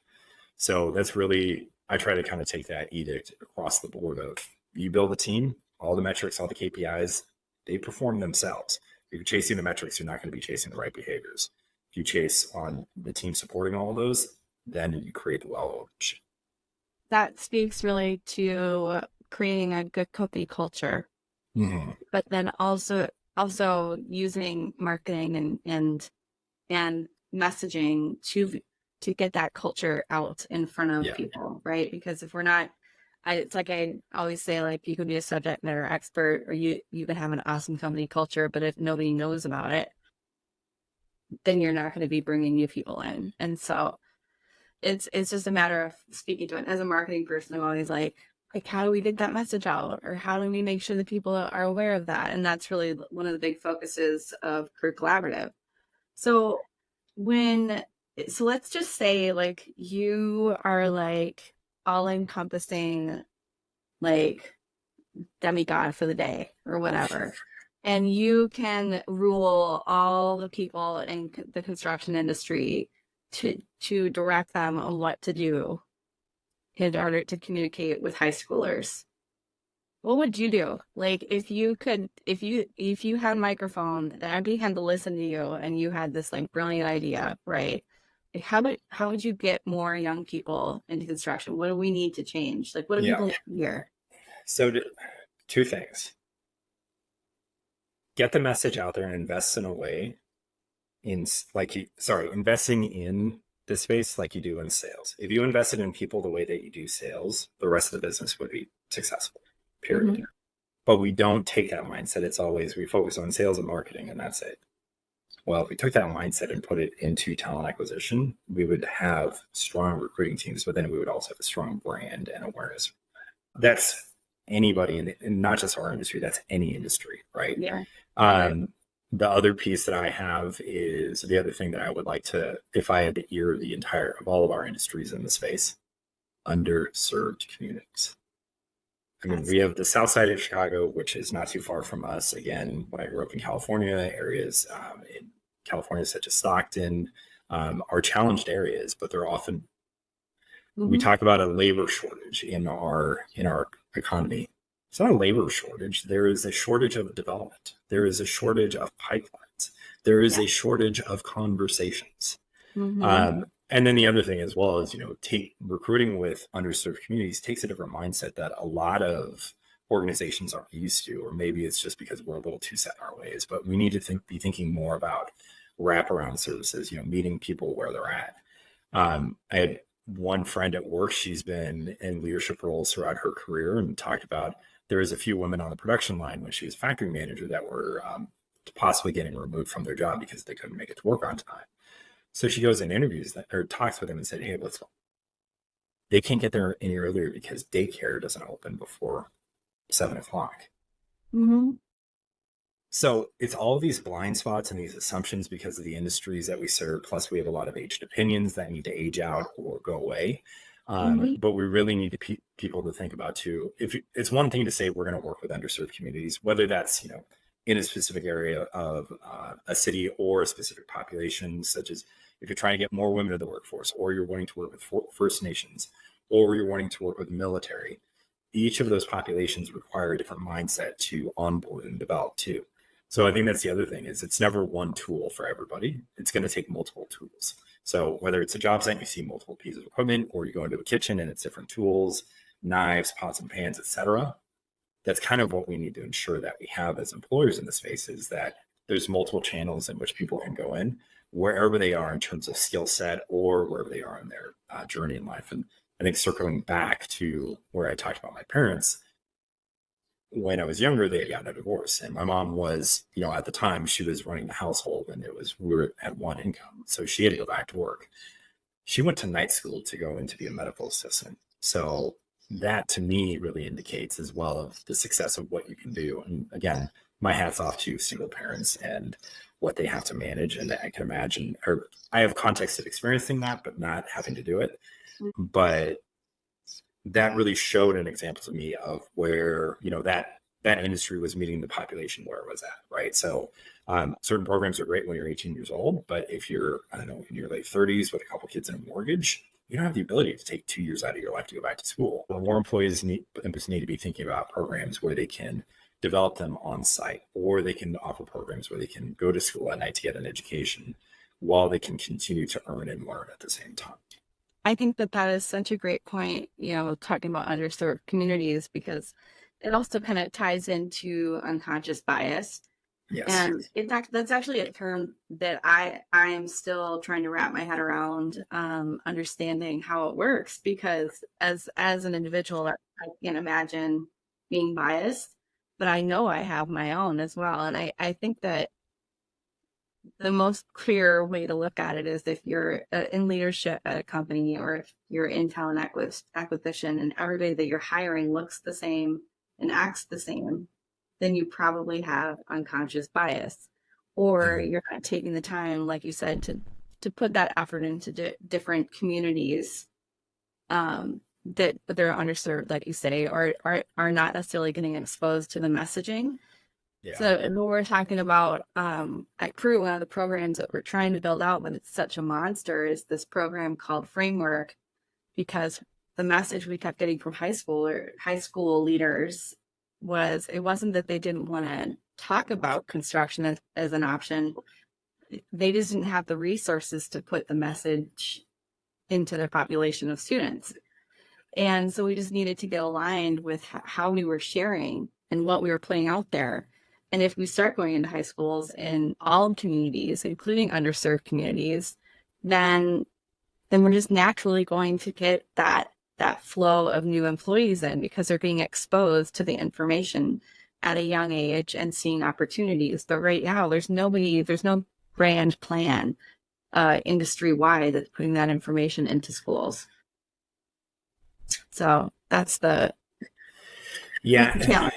So that's really, I try to kind of take that edict across the board of you build a team, all the metrics, all the KPIs, they perform themselves. If you're chasing the metrics, you're not going to be chasing the right behaviors. If you chase on the team supporting all of those, then you create the well-owned. That speaks really to creating a good company culture, but then also using marketing and messaging to get that culture out in front of people, right? Because if we're not, it's like I always say, like, you could be a subject matter expert or you can have an awesome company culture, but if nobody knows about it, then you're not going to be bringing new people in. And so it's just a matter of speaking to it. As a marketing person, I'm always like, how do we get that message out? Or how do we make sure that people are aware of that? And that's really one of the big focuses of Career Collaborative. So let's just say, like, you are like all encompassing, like, demigod for the day or whatever. And you can rule all the people in the construction industry to direct them on what to do in order to communicate with high schoolers. What would you do? Like, if you had a microphone that everybody had to listen to you and you had this like brilliant idea, right? Like, how would you get more young people into construction? What do we need to change? Like, what do people hear? So two things. Get the message out there and invest in a way investing in the space like you do in sales. If you invested in people the way that you do sales, the rest of the business would be successful, period. But we don't take that mindset. It's always, we focus on sales and marketing and that's it. Well, if we took that mindset and put it into talent acquisition, we would have strong recruiting teams, but then we would also have a strong brand and awareness. That's anybody in not just our industry, that's any industry, right? Yeah. The other piece that I have is the other thing that I would like to, if I had to ear the entire of all of our industries in the space, underserved communities. I mean, we have the south side of Chicago, which is not too far from us. Again, when I grew up in California, areas in California such as Stockton are challenged areas, but they're often, we talk about a labor shortage in our economy. It's not a labor shortage. There is a shortage of development. There is a shortage of pipelines. There is a shortage of conversations. And then the other thing as well is, recruiting with underserved communities takes a different mindset that a lot of organizations aren't used to, or maybe it's just because we're a little too set in our ways, but we need to be thinking more about wraparound services, meeting people where they're at. I had one friend at work, she's been in leadership roles throughout her career and talked about there was a few women on the production line when she was factory manager that were possibly getting removed from their job because they couldn't make it to work on time. So she goes and interviews them or talks with them and said, hey, let's go. They can't get there any earlier because daycare doesn't open before 7:00. So it's all these blind spots and these assumptions because of the industries that we serve. Plus, we have a lot of aged opinions that need to age out or go away. But we really need people to think about too. If it's one thing to say we're going to work with underserved communities, whether that's in a specific area of a city or a specific population, such as if you're trying to get more women to the workforce, or you're wanting to work with First Nations, or you're wanting to work with the military. Each of those populations require a different mindset to onboard and develop too. So I think that's the other thing is it's never one tool for everybody. It's going to take multiple tools. So whether it's a job site, you see multiple pieces of equipment, or you go into a kitchen and it's different tools, knives, pots and pans, etc. That's kind of what we need to ensure that we have as employers in the space is that there's multiple channels in which people can go in wherever they are in terms of skill set or wherever they are in their journey in life. And I think circling back to where I talked about my parents, when I was younger, they had gotten a divorce, and my mom was, at the time she was running the household, and we were at one income, so she had to go back to work. She went to night school to go in to be a medical assistant. So that to me really indicates as well of the success of what you can do. And again, my hat's off to single parents and what they have to manage. And I can imagine, or I have context of experiencing that, but not having to do it. But that really showed an example to me of where, that industry was meeting the population where it was at, right? So certain programs are great when you're 18 years old, but if you're, I don't know, in your late 30s with a couple kids and a mortgage, you don't have the ability to take 2 years out of your life to go back to school. More employees need to be thinking about programs where they can develop them on site, or they can offer programs where they can go to school at night to get an education while they can continue to earn and learn at the same time. I think that is such a great point, talking about underserved communities, because it also kind of ties into unconscious bias. Yes. And that's actually a term that I am still trying to wrap my head around, understanding how it works, because as an individual, I can't imagine being biased, but I know I have my own as well. And I think that the most clear way to look at it is if you're in leadership at a company, or if you're in talent acquisition and everybody that you're hiring looks the same and acts the same, then you probably have unconscious bias, or you're not taking the time, like you said, to put that effort into different communities that they're underserved, like you say, or are not necessarily getting exposed to the messaging. Yeah. So when we're talking about at Crew, one of the programs that we're trying to build out, but it's such a monster, is this program called Framework, because the message we kept getting from high school leaders was, it wasn't that they didn't want to talk about construction as an option. They just didn't have the resources to put the message into their population of students. And so we just needed to get aligned with how we were sharing and what we were putting out there. And if we start going into high schools in all communities, including underserved communities, then we're just naturally going to get that flow of new employees in, because they're being exposed to the information at a young age and seeing opportunities. But right now, there's no grand plan industry-wide that's putting that information into schools. So that's the challenge.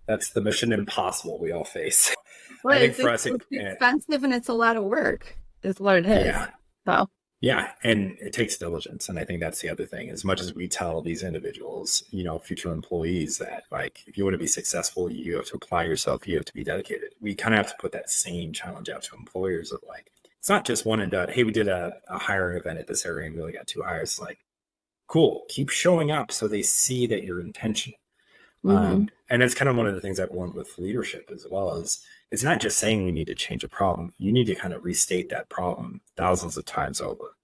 That's the mission impossible we all face. Well, I think for us, it's expensive and it's a lot of work. Is what it is. Yeah. So. Yeah, and it takes diligence, and I think that's the other thing. As much as we tell these individuals, future employees, that like, if you want to be successful, you have to apply yourself, you have to be dedicated. We kind of have to put that same challenge out to employers of like, it's not just one and done. Hey, we did a hiring event at this area and we only got 2 hires. It's like, cool, keep showing up so they see that you're intentional. Mm-hmm. And that's kind of one of the things I want with leadership as well, is it's not just saying we need to change a problem. You need to kind of restate that problem thousands of times over.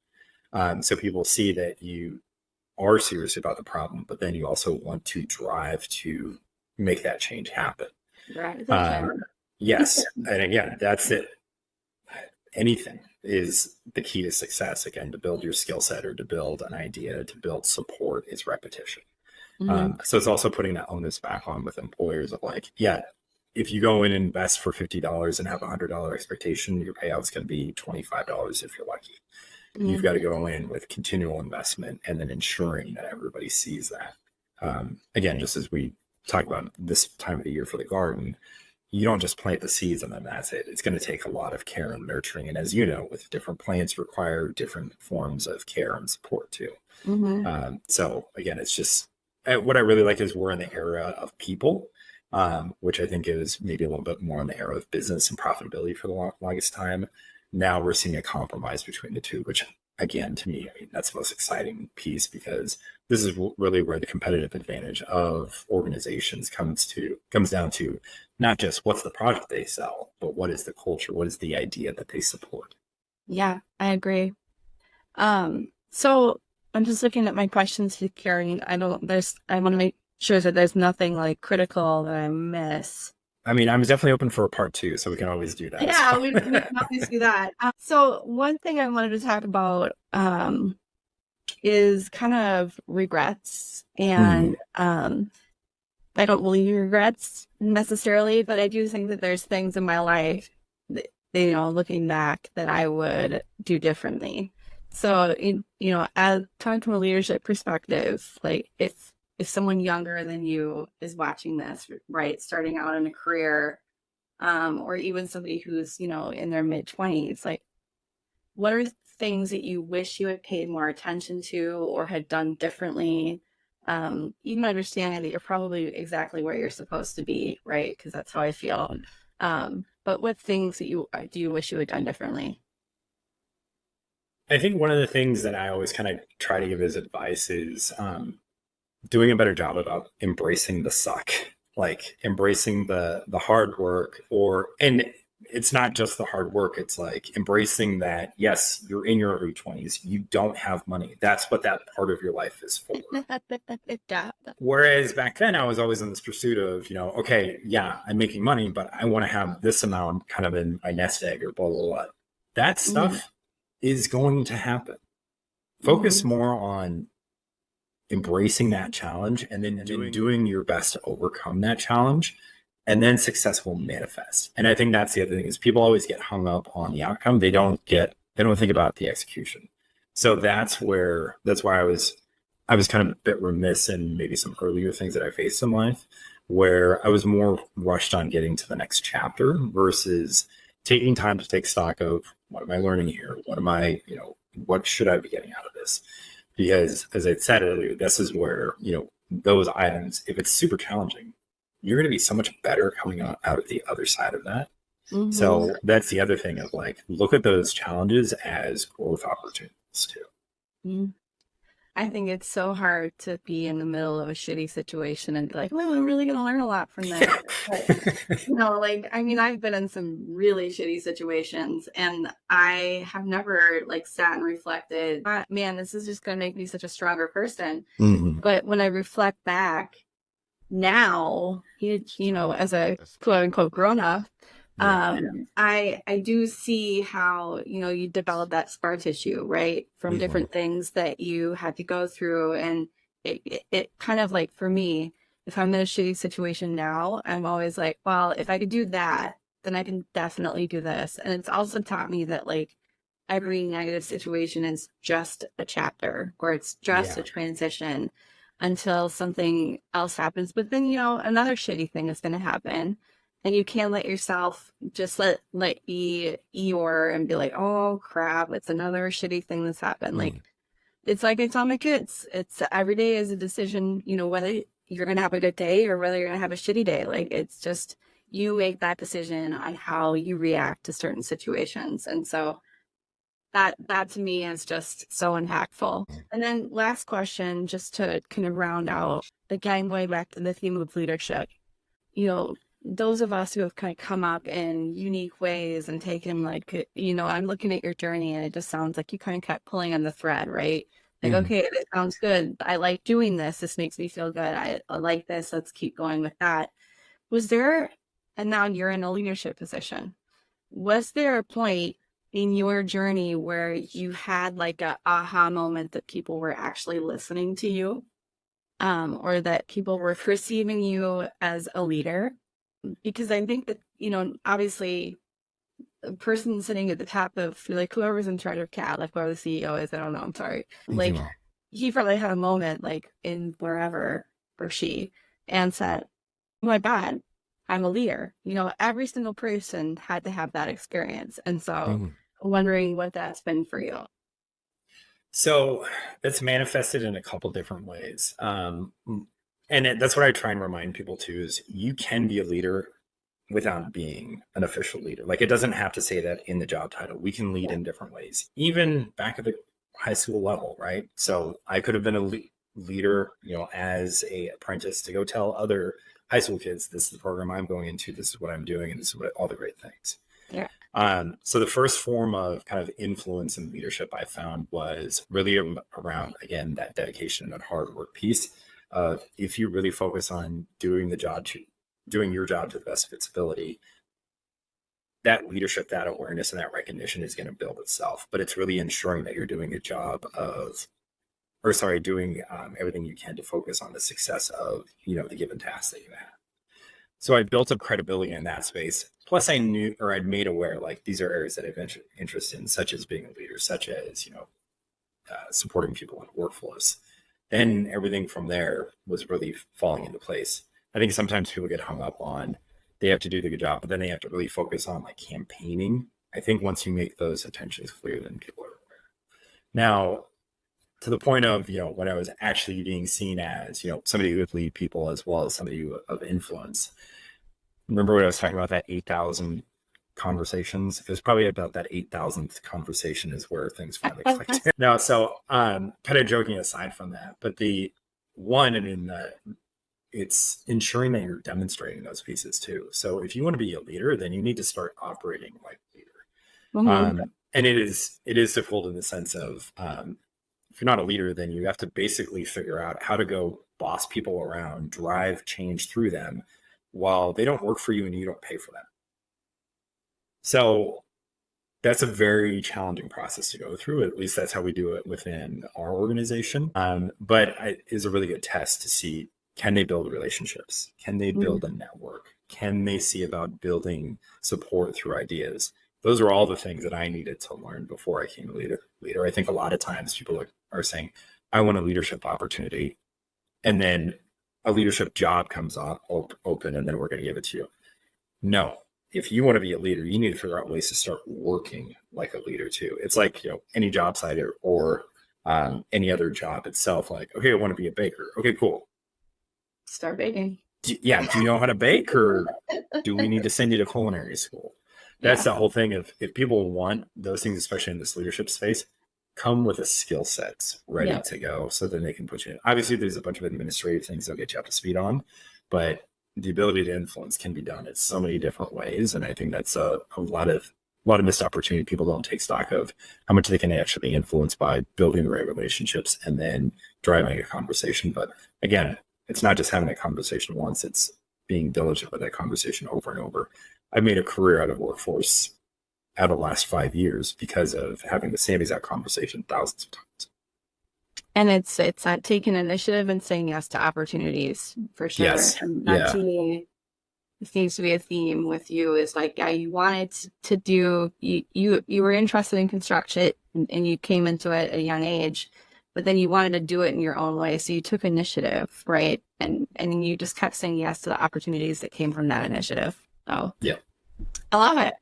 So people see that you are serious about the problem, but then you also want to drive to make that change happen. Right. Yes. And again, that's it. Anything is the key to success. Again, to build your skill set, or to build an idea, to build support, is repetition. Mm-hmm. So it's also putting that onus back on with employers of like, yeah, if you go in and invest for $50 and have a $100 expectation, your payout's going to be $25 if you're lucky. Mm-hmm. You've got to go in with continual investment and then ensuring that everybody sees that. Again, just as we talk about this time of the year for the garden, you don't just plant the seeds and then that's it. It's going to take a lot of care and nurturing. And as you know, with different plants require different forms of care and support too. Mm-hmm. So again, it's just, what I really like is we're in the era of people, which I think is maybe a little bit more in the era of business and profitability for the longest time. Now we're seeing a compromise between the two, which again, to me, that's the most exciting piece, because this is really where the competitive advantage of organizations comes down to not just what's the product they sell, but what is the culture, what is the idea that they support. Yeah, I agree. So I'm just looking at my questions to Karen. I want to make sure that there's nothing like critical that I miss. I mean, I'm definitely open for a part 2, so we can always do that. Yeah, we can always do that. So one thing I wanted to talk about is kind of regrets and I don't believe regrets necessarily, but I do think that there's things in my life that, looking back that I would do differently. So, as talking from a leadership perspective, like if someone younger than you is watching this, right, starting out in a career, or even somebody who's, in their mid-20s, like what are things that you wish you had paid more attention to or had done differently? Even understanding that you're probably exactly where you're supposed to be, right? Because that's how I feel. But what things that do you wish you had done differently? I think one of the things that I always kind of try to give as advice is doing a better job about embracing the suck, like embracing the hard work, and it's not just the hard work. It's like embracing that, yes, you're in your early 20s. You don't have money. That's what that part of your life is for. Whereas back then I was always in this pursuit of, okay, yeah, I'm making money, but I want to have this amount kind of in my nest egg or blah, blah, blah. That stuff is going to happen. Focus more on embracing that challenge and then doing your best to overcome that challenge, and then success will manifest. And I think that's the other thing is people always get hung up on the outcome. They don't think about the execution. So that's why I was kind of a bit remiss in maybe some earlier things that I faced in life, where I was more rushed on getting to the next chapter versus taking time to take stock of what am I learning here? What should I be getting out of this? Because as I said earlier, this is where, those items, if it's super challenging, you're going to be so much better coming out of the other side of that. So that's the other thing of like, look at those challenges as growth opportunities too. I think it's so hard to be in the middle of a shitty situation and be like, well, I'm really going to learn a lot from that. But, I've been in some really shitty situations and I have never sat and reflected, man, this is just going to make me such a stronger person. But when I reflect back now, as a quote unquote grown up, I do see how, you develop that scar tissue, right? From different things that you had to go through. And it kind of like, for me, if I'm in a shitty situation now, I'm always like, well, if I could do that, then I can definitely do this. And it's also taught me that every negative situation is just a chapter or it's just a transition until something else happens. But then, another shitty thing is going to happen. And you can't let yourself just let be Eeyore and be like, oh crap, it's another shitty thing that's happened. It's like I tell my kids, it's every day is a decision, whether you're gonna have a good day or whether you're gonna have a shitty day. It's just you make that decision on how you react to certain situations. And so that to me is just so impactful. And then last question, just to kind of round out, again, going back to the theme of leadership, those of us who have kind of come up in unique ways and taken I'm looking at your journey and it just sounds like you kind of kept pulling on the thread, right? Okay, it sounds good. I like doing this. This makes me feel good. I like this. Let's keep going with that. And now you're in a leadership position. Was there a point in your journey where you had a aha moment that people were actually listening to you? Or that people were perceiving you as a leader? Because I think that, obviously the person sitting at the top of whoever's in charge of CAD, whoever the CEO is, I don't know, I'm sorry. He probably had a moment in wherever or she and said, oh my God, I'm a leader. Every single person had to have that experience. And so wondering what that's been for you. So it's manifested in a couple different ways. And that's what I try and remind people too, is you can be a leader without being an official leader. It doesn't have to say that in the job title. We can lead in different ways, even back at the high school level, right? So I could have been a leader, as a apprentice to go tell other high school kids, this is the program I'm going into, this is what I'm doing, and this is all the great things. Yeah. So the first form of kind of influence and leadership I found was really around, again, that dedication and that hard work piece. If you really focus on doing your job to the best of its ability, that leadership, that awareness, and that recognition is going to build itself. But it's really ensuring that you're doing a job of doing everything you can to focus on the success of, the given task that you have. So I built up credibility in that space. Plus I knew, or I'd made aware, like these are areas that I've interest in, such as being a leader, such as, supporting people in workflows. Then everything from there was really falling into place. I think sometimes people get hung up on, they have to do the good job, but then they have to really focus on like campaigning. I think once you make those intentions clear, then people are aware. Now, to the point of, when I was actually being seen as, somebody who would lead people as well as somebody of influence. Remember when I was talking about that 8,000 conversations? It was probably about that 8,000th conversation is where things finally clicked. Now, so kind of joking aside from that, but the one, it's ensuring that you're demonstrating those pieces too. So if you want to be a leader, then you need to start operating like a leader. And it is difficult in the sense of, if you're not a leader, then you have to basically figure out how to go boss people around, drive change through them while they don't work for you and you don't pay for them. So that's a very challenging process to go through. At least that's how we do it within our organization. But it is a really good test to see, can they build relationships? Can they build a network? Can they see about building support through ideas? Those are all the things that I needed to learn before I became a leader. I think a lot of times people are saying, I want a leadership opportunity. And then a leadership job comes up open, and then we're going to give it to you. No, if you want to be a leader, you need to figure out ways to start working like a leader too. It's like, any job site or any other job itself. Like, okay, I want to be a baker. Okay, cool. Start baking. Do you know how to bake, or do we need to send you to culinary school? That's the whole thing. If people want those things, especially in this leadership space, come with a skill set ready to go, so then they can put you in. Obviously, there's a bunch of administrative things they'll get you up to speed on, but the ability to influence can be done in so many different ways. And I think that's a lot of missed opportunity. People don't take stock of how much they can actually influence by building the right relationships and then driving a conversation. But again, it's not just having a conversation once, it's being diligent with that conversation over and over. I made a career out of workforce out of the last 5 years because of having the same exact conversation thousands of times. And it's taking initiative and saying yes to opportunities, for sure. Yes. And that to me seems to be a theme with you, is like, you wanted to do, you were interested in construction and you came into it at a young age, but then you wanted to do it in your own way. So you took initiative, right? And you just kept saying yes to the opportunities that came from that initiative. So yeah, I love it.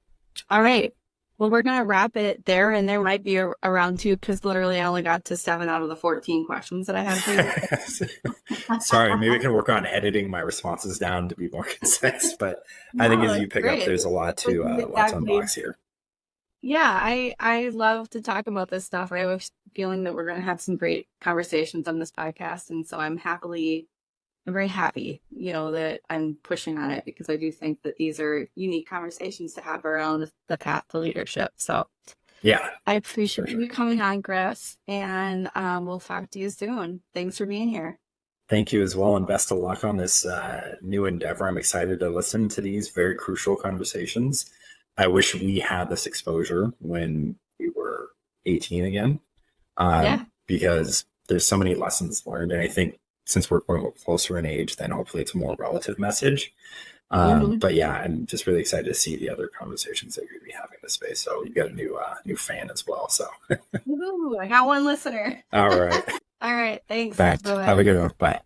All right. Well, we're going to wrap it there, and there might be a round two, because literally I only got to 7 out of the 14 questions that I had for you. Sorry, maybe I can work on editing my responses down to be more concise, but I think as you pick up, there's a lot to unbox here. Yeah, I love to talk about this stuff. I have a feeling that we're going to have some great conversations on this podcast, and so I'm very happy, that I'm pushing on it, because I do think that these are unique conversations to have around the path to leadership. So yeah, I appreciate you coming on, Griff, and we'll talk to you soon. Thanks for being here. Thank you as well, and best of luck on this new endeavor. I'm excited to listen to these very crucial conversations. I wish we had this exposure when we were 18 again, because there's so many lessons learned, and I think since we're going closer in age, then hopefully it's a more relative message. But yeah, I'm just really excited to see the other conversations that you're going to be having in this space. So you got a new fan as well. So Ooh, I got one listener. All right. All right. Thanks. Have a good one. Bye.